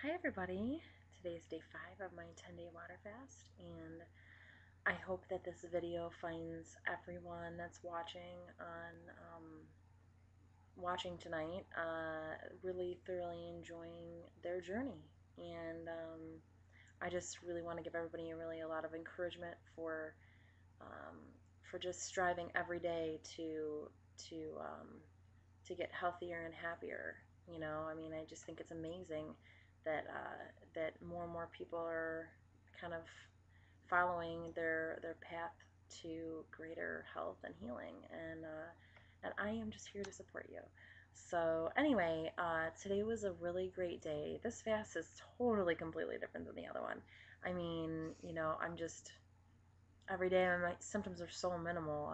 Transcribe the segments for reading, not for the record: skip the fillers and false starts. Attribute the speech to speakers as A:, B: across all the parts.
A: Hi everybody, today is day 5 of my 10-day water fast, and I hope that this video finds everyone that's watching tonight really thoroughly enjoying their journey. And I just really want to give everybody a lot of encouragement um, for just striving every day to um, to get healthier and happier. I mean, I just think it's amazing that more and more people are kind of following their path to greater health and healing, and I am just here to support you. So anyway, today was a really great day. This fast is totally completely different than the other one. I mean, I'm just every day my symptoms are so minimal.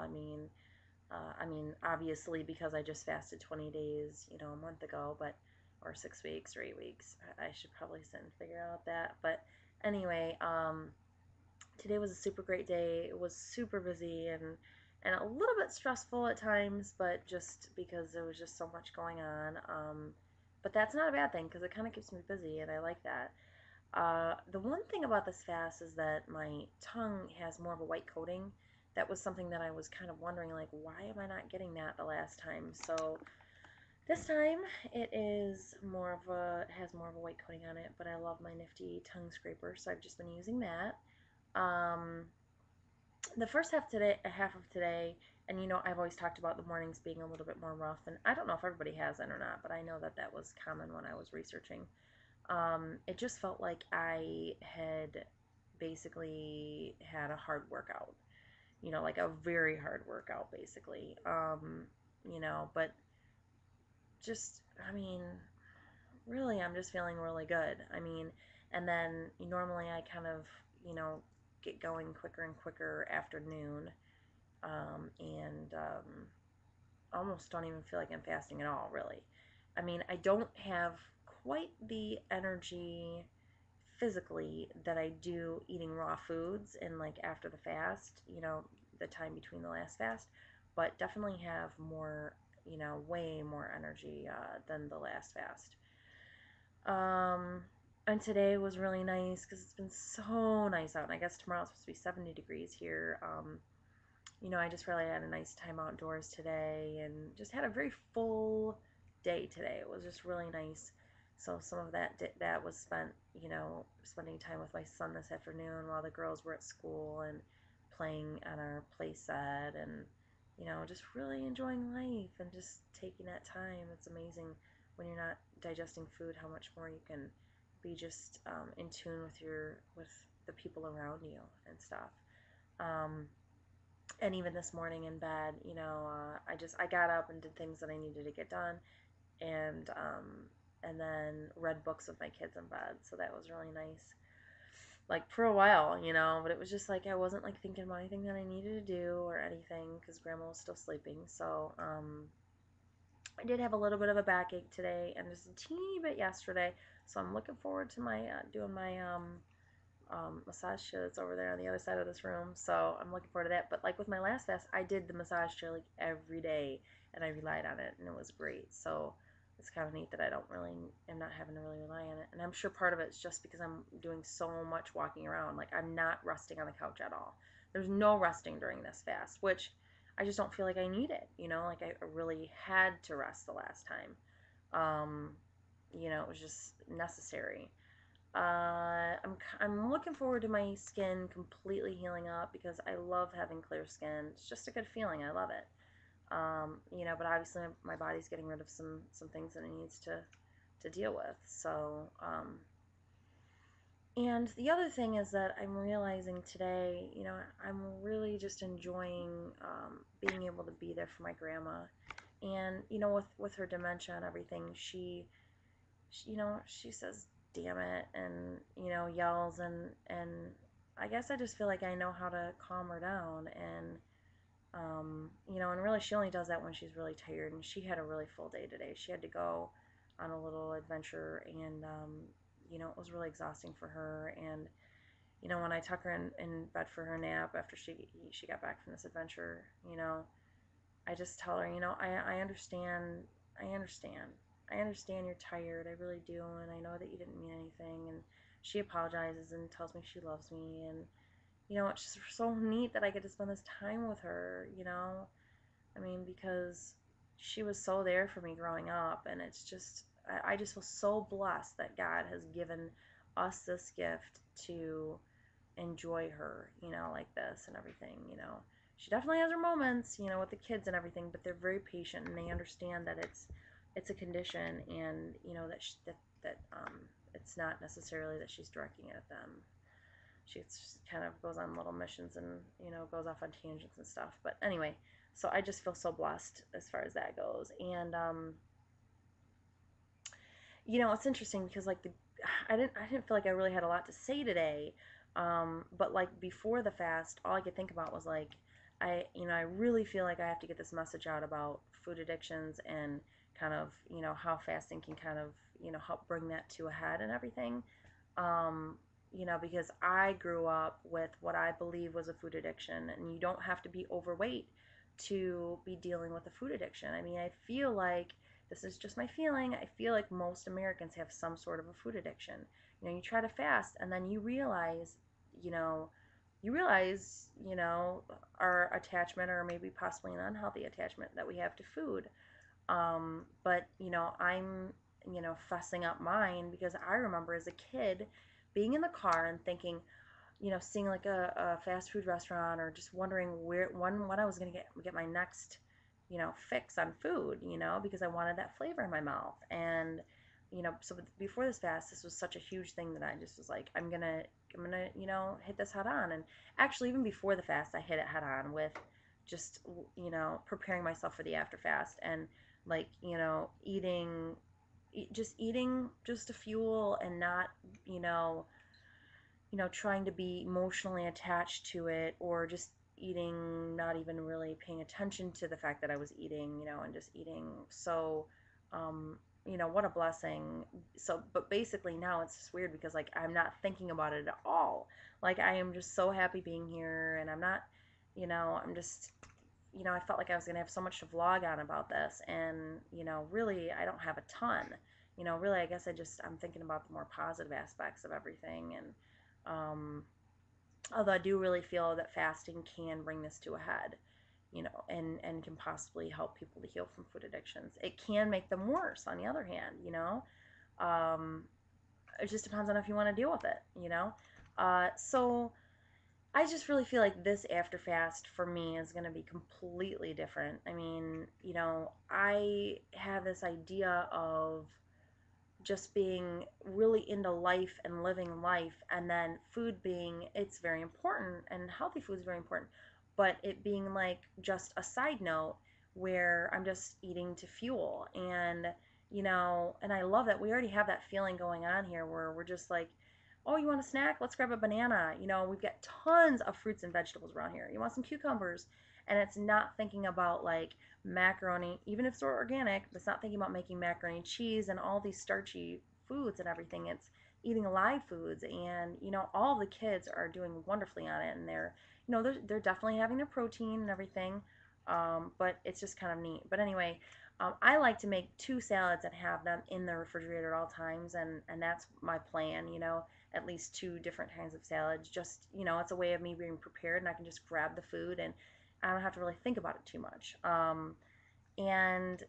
A: Obviously, because I just fasted 20 days, a month ago, or 6 weeks or 8 weeks. I should probably sit and figure out that. But anyway, today was a super great day. It was super busy and a little bit stressful at times, but just because there was just so much going on. But that's not a bad thing because it kind of keeps me busy, and I like that. The one thing about this fast is that my tongue has more of a white coating. That was something that I was kind of wondering, like, why am I not getting that the last time? So this time it has more of a white coating on it, but I love my nifty tongue scraper, so I've just been using that. Um, the first half of today, and I've always talked about the mornings being a little bit more rough, and I don't know if everybody has it or not, but I know that that was common when I was researching. It just felt like I had basically had a hard workout, like a very hard workout, basically. But just, I mean, really, I'm just feeling really good. And then normally I kind of, you know, get going quicker and quicker after noon, and almost don't even feel like I'm fasting at all, really. I don't have quite the energy physically that I do eating raw foods and like after the fast, the time between the last fast, but definitely have more, way more energy than the last fast. Um, and today was really nice because it's been so nice out, and I guess tomorrow it's supposed to be 70 degrees here. I just really had a nice time outdoors today and just had a very full day today. It was just really nice. So some of that was spent, spending time with my son this afternoon while the girls were at school and playing on our play set and just really enjoying life and just taking that time. It's amazing when you're not digesting food how much more you can be just in tune with the people around you and stuff. Um, and even this morning in bed, I got up and did things that I needed to get done, and then read books with my kids in bed. So that was really nice. Like for a while, but it was just like I wasn't like thinking about anything that I needed to do or anything because Grandma was still sleeping. So I did have a little bit of a backache today and just a teeny bit yesterday. So I'm looking forward to my doing my massage chair that's over there on the other side of this room. So I'm looking forward to that. But like with my last fast, I did the massage chair like every day, and I relied on it, and it was great. So it's kind of neat that am not having to really rely on it. And I'm sure part of it's just because I'm doing so much walking around. Like I'm not resting on the couch at all. There's no resting during this fast, which I just don't feel like I need it. Like I really had to rest the last time. Um, it was just necessary. I'm looking forward to my skin completely healing up because I love having clear skin. It's just a good feeling. I love it. But obviously my body's getting rid of some things that it needs to deal with. So, and the other thing is that I'm realizing today, I'm really just enjoying being able to be there for my grandma. And with her dementia and everything, she says damn it and yells and I guess I just feel like I know how to calm her down and really she only does that when she's really tired, and she had a really full day today. She had to go on a little adventure, and it was really exhausting for her. And when I tuck her in bed for her nap after she got back from this adventure, I just tell her, I understand. I understand. I understand you're tired. I really do. And I know that you didn't mean anything. And she apologizes and tells me she loves me. And, it's just so neat that I get to spend this time with her. I mean, because she was so there for me growing up. And it's just, I just feel so blessed that God has given us this gift to enjoy her, like this and everything. She definitely has her moments, with the kids and everything, but they're very patient and they understand that it's a condition, and it's not necessarily that she's directing it at them. She kind of goes on little missions and goes off on tangents and stuff. But anyway, so I just feel so blessed as far as that goes, and it's interesting because like I didn't feel like I really had a lot to say today. But like before the fast, all I could think about was like I really feel like I have to get this message out about food addictions and kind of how fasting can kind of help bring that to a head and everything. Um, because I grew up with what I believe was a food addiction, and you don't have to be overweight to be dealing with a food addiction. I mean, I feel like this is just my feeling. I feel like most Americans have some sort of a food addiction. You try to fast and then you know, you realize, our attachment or maybe possibly an unhealthy attachment that we have to food. But, I'm fussing up mine because I remember as a kid being in the car and thinking, seeing like a fast food restaurant or just wondering when I was gonna get my next, fix on food, because I wanted that flavor in my mouth. And so before this fast, this was such a huge thing that I just was like, I'm gonna hit this head on. And actually, even before the fast, I hit it head on with just preparing myself for the after fast and like eating just to fuel and not you know trying to be emotionally attached to it, or just eating, not even really paying attention to the fact that I was eating, and just eating. So, um, what a blessing. So, but basically now it's just weird because like I'm not thinking about it at all. Like I am just so happy being here, and I'm not, I'm just, I felt like I was gonna have so much to vlog on about this, and really I don't have a ton. Really, I guess I'm thinking about the more positive aspects of everything. And although I do really feel that fasting can bring this to a head, and can possibly help people to heal from food addictions. It can make them worse, on the other hand. Um, it just depends on if you want to deal with it. So I just really feel like this after fast for me is going to be completely different. I mean, I have this idea of just being really into life and living life, and then food being, it's very important, and healthy food is very important, but it being like just a side note where I'm just eating to fuel. And and I love that we already have that feeling going on here where we're just like, oh, you want a snack, let's grab a banana. We've got tons of fruits and vegetables around here. You want some cucumbers? And it's not thinking about like macaroni, even if it's organic, but it's not thinking about making macaroni and cheese and all these starchy foods and everything. It's eating live foods. And all the kids are doing wonderfully on it, and they're definitely having their protein and everything. But it's just kind of neat. But anyway, I like to make two salads and have them in the refrigerator at all times, and that's my plan. At least two different kinds of salads. Just it's a way of me being prepared, and I can just grab the food, and I don't have to really think about it too much. And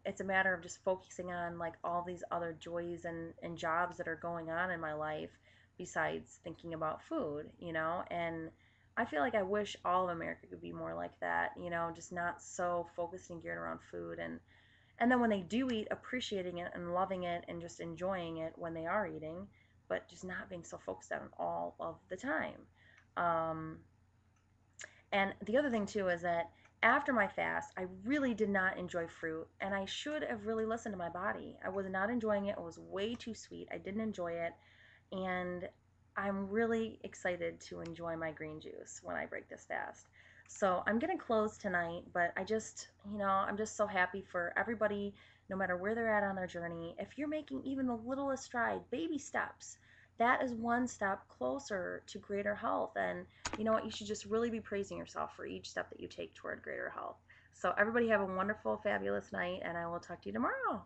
A: it's a matter of just focusing on like all these other joys and jobs that are going on in my life besides thinking about food. And I feel like I wish all of America could be more like that, just not so focused and geared around food. And then when they do eat, appreciating it and loving it and just enjoying it when they are eating, but just not being so focused on it all of the time. Um, and the other thing too is that after my fast, I really did not enjoy fruit, and I should have really listened to my body. I was not enjoying it. It was way too sweet. I didn't enjoy it, and I'm really excited to enjoy my green juice when I break this fast. So I'm getting close tonight, but I'm just so happy for everybody, no matter where they're at on their journey. If you're making even the littlest stride, baby steps, that is one step closer to greater health. And you know what? You should just really be praising yourself for each step that you take toward greater health. So everybody have a wonderful, fabulous night, and I will talk to you tomorrow.